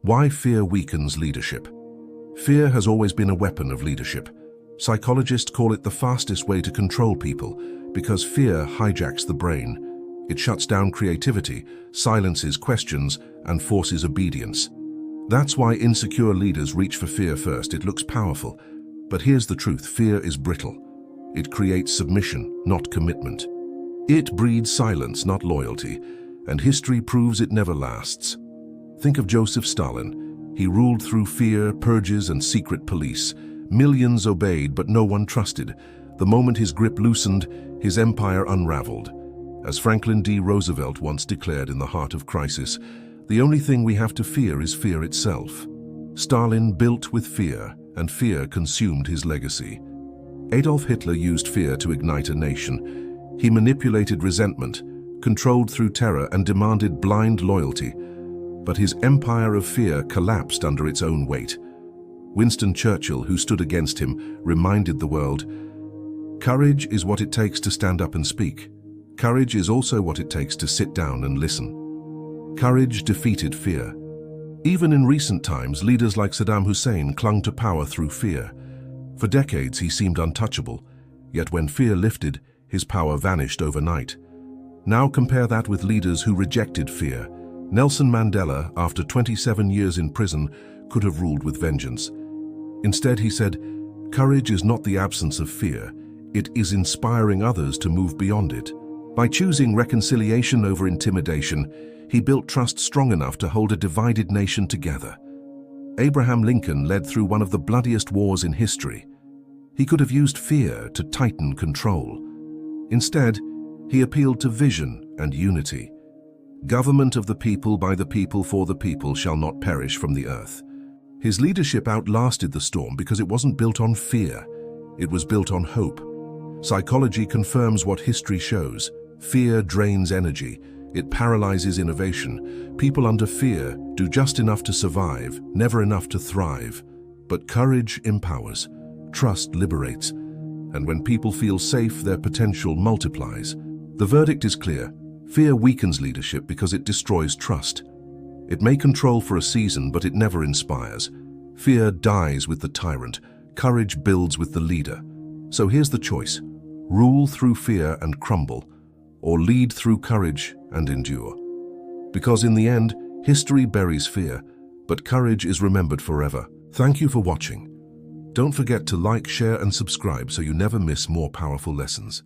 Why fear weakens leadership? Fear has always been a weapon of leadership. Psychologists call it the fastest way to control people because fear hijacks the brain. It shuts down creativity, silences questions, and forces obedience. That's why insecure leaders reach for fear first. It looks powerful. But here's the truth: fear is brittle. It creates submission, not commitment. It breeds silence, not loyalty, and history proves it never lasts. Think of Joseph Stalin. He ruled through fear, purges, and secret police. Millions obeyed, but no one trusted. The moment his grip loosened, his empire unraveled. As Franklin D. Roosevelt once declared in the heart of crisis, the only thing we have to fear is fear itself. Stalin built with fear, and fear consumed his legacy. Adolf Hitler used fear to ignite a nation. He manipulated resentment, controlled through terror, and demanded blind loyalty. But his empire of fear collapsed under its own weight. Winston Churchill, who stood against him, reminded the world, "Courage is what it takes to stand up and speak. Courage is also what it takes to sit down and listen." Courage defeated fear. Even in recent times, leaders like Saddam Hussein clung to power through fear. For decades, he seemed untouchable, yet when fear lifted, his power vanished overnight. Now compare that with leaders who rejected fear. Nelson Mandela, after 27 years in prison, could have ruled with vengeance. Instead, he said, "Courage is not the absence of fear. It is inspiring others to move beyond it." By choosing reconciliation over intimidation, he built trust strong enough to hold a divided nation together. Abraham Lincoln led through one of the bloodiest wars in history. He could have used fear to tighten control. Instead, he appealed to vision and unity. "Government of the people, by the people, for the people shall not perish from the earth." His leadership outlasted the storm because it wasn't built on fear. It was built on hope. Psychology confirms what history shows. Fear drains energy. It paralyzes innovation. People under fear do just enough to survive, never enough to thrive. But courage empowers. Trust liberates. And when people feel safe, their potential multiplies. The verdict is clear. Fear weakens leadership because it destroys trust. It may control for a season, but it never inspires. Fear dies with the tyrant. Courage builds with the leader. So here's the choice: rule through fear and crumble, or lead through courage and endure. Because in the end, history buries fear, but courage is remembered forever. Thank you for watching. Don't forget to like, share, and subscribe so you never miss more powerful lessons.